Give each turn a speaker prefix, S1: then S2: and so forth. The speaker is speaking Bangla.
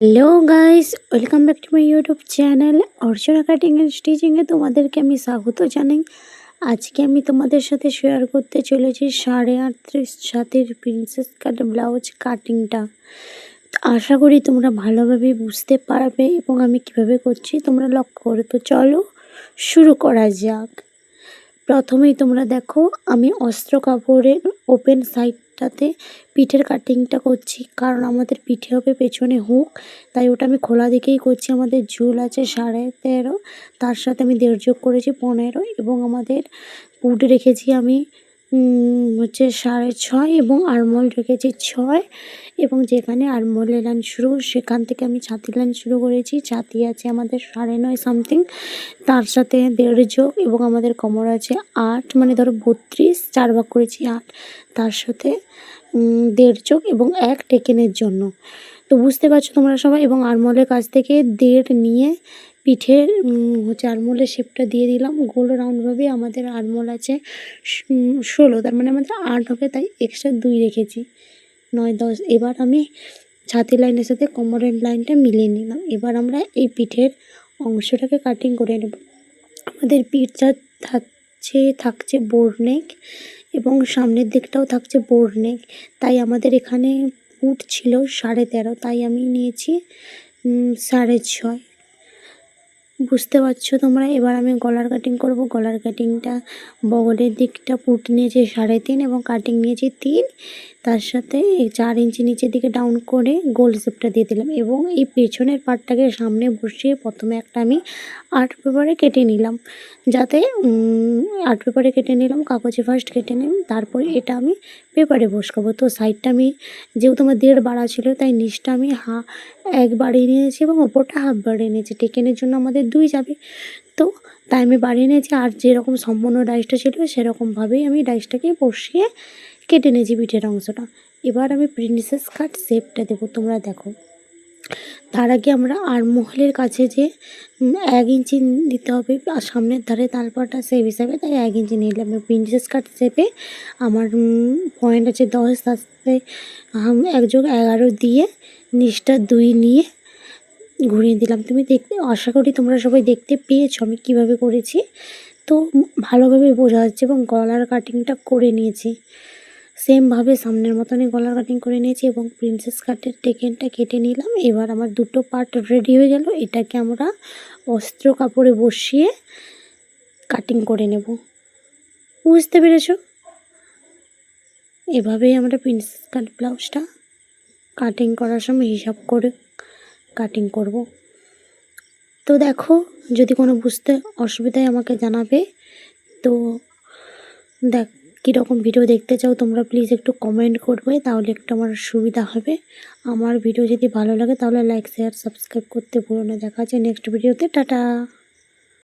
S1: Hello guys, welcome back to my YouTube channel Archana cutting and স্টিচিংয়ে তোমাদেরকে আমি স্বাগত জানাই। আজকে আমি তোমাদের সাথে শেয়ার করতে চলেছি 38.5 ছাতির প্রিন্সেস কাট ব্লাউজ কাটিংটা। আশা করি তোমরা ভালোভাবে বুঝতে পারবে এবং আমি কিভাবে করছি তোমরা লক্ষ্য করো। তো চলো শুরু করা যাক। প্রথমেই তোমরা দেখো আমি অস্ত্র কাপড়ের ওপেন সাইডটাতে পিঠের কাটিংটা করছি, কারণ আমাদের পিঠে হবে পেছনে হুক, তাই ওটা আমি খোলা দিকেই করছি। আমাদের ঝুল আছে 13.5, তার সাথে আমি 1.5 যোগ করেছি 15 এবং আমাদের পুট রেখেছি আমি হচ্ছে 6.5 এবং আরমোল রেখেছি 6 এবং যেখানে আরমোলের লাইন শুরু সেখান থেকে আমি ছাতির লাইন শুরু করেছি। ছাতি আছে আমাদের 9.5 সামথিং, তার সাথে 1.5 যোগ এবং আমাদের কোমর আছে 8, মানে ধরো 32, 4 ভাগ করেছি 8, তার সাথে 1.5 যোগ এবং 1 টেকেনের জন্য। তো বুঝতে পারছো তোমরা সবাই। এবং আরমোলের কাছ থেকে 1.5 নিয়ে পিঠের হচ্ছে আরমোলের শেপটা দিয়ে দিলাম গোল রাউন্ডভাবে। আমাদের আরমোল আছে 16, তার মানে আমাদের 8 হবে, তাই এক্সট্রা 2 রেখেছি, 9, 10। এবার আমি ছাতি লাইনের সাথে কোমরের লাইনটা মিলিয়ে নিলাম। এবার আমরা এই পিঠের অংশটাকে কাটিং করে নেব। আমাদের পিঠটা থাকছে বোর নেক এবং সামনের দিকটাও থাকছে বোর নেক, তাই আমাদের এখানে পুট ছিল 13.5, তাই আমি নিয়েছি 6.5। বুঝতে পারছো তোমরা। এবার আমি গলার কাটিং করব। গলার কাটিংটা বগলের দিকটা পুট নিয়েছি 3.5 এবং কাটিং নিয়েছি 3, তার সাথে 4 ইঞ্চি নিচের দিকে ডাউন করে গোল শেপটা দিয়ে দিলাম এবং এই পেছনের পার্টটাকে সামনে বসিয়ে প্রথমে একটা আমি আর্ট পেপারে কেটে নিলাম, যাতে আর্ট পেপারে কেটে নিলাম, কাগজে ফার্স্ট কেটে নিলাম, তারপরে এটা আমি পেপারে বসাবো। তো সাইডটা আমি যেহেতু আমার 1.5 বাড়া ছিল, তাই নিচটা আমি 1 বাড়িয়ে নিয়েছি এবং ওপরটা 1/2 বাড়িয়ে নিয়েছি। টেকেনের জন্য আমাদের 2 যাবে, তো তাই আমি বাড়িয়ে নিয়েছি। আর যেরকম সম্পূর্ণ ডাইসটা ছিল সেরকমভাবেই আমি ডাইসটাকে বসিয়ে কেটে নিয়েছি পিঠের অংশটা। এবার আমি প্রিন্সেস কাট শেপটা দেবো, তোমরা দেখো। তার আগে আমরা আরমহলের কাছে যে 1 ইঞ্চি দিতে হবে আর সামনের ধারে তালপাটা সেই হিসাবে, তাই 1 ইঞ্চি নিলাম। প্রিন্সেস কাট শেপে আমার পয়েন্ট আছে 10, তার সাথে 1 যোগ 11 দিয়ে নিচটা 2 নিয়ে ঘুরিয়ে দিলাম। তুমি দেখতে, আশা করি তোমরা সবাই দেখতে পেয়েছো আমি কিভাবে করেছি, তো ভালোভাবে বোঝা যাচ্ছে। এবং গলার কাটিংটা করে নিয়েছি সেমভাবে, সামনের মতনই গলার কাটিং করে নিয়েছি এবং প্রিন্সেস কাটের টেকেনটা কেটে নিলাম। এবার আমার দুটো পার্ট রেডি হয়ে গেল। এটাকে আমরা অস্ত্র কাপড়ে বসিয়ে কাটিং করে নেব। বুঝতে পেরেছো? এভাবেই আমরা প্রিন্সেস কাট ব্লাউজটা কাটিং করার সময় হিসাব করে কাটিং করব। তো দেখো, যদি কোনো বুঝতে অসুবিধায় আমাকে জানাবে। তো দেখ কীরকম ভিডিও দেখতে চাও তোমরা প্লিজ একটু কমেন্ট করবে, তাহলে একটু আমার সুবিধা হবে। আমার ভিডিও যদি ভালো লাগে তাহলে লাইক, শেয়ার, সাবস্ক্রাইব করতে ভুলো না। দেখা হচ্ছে নেক্সট ভিডিওতে। টাটা।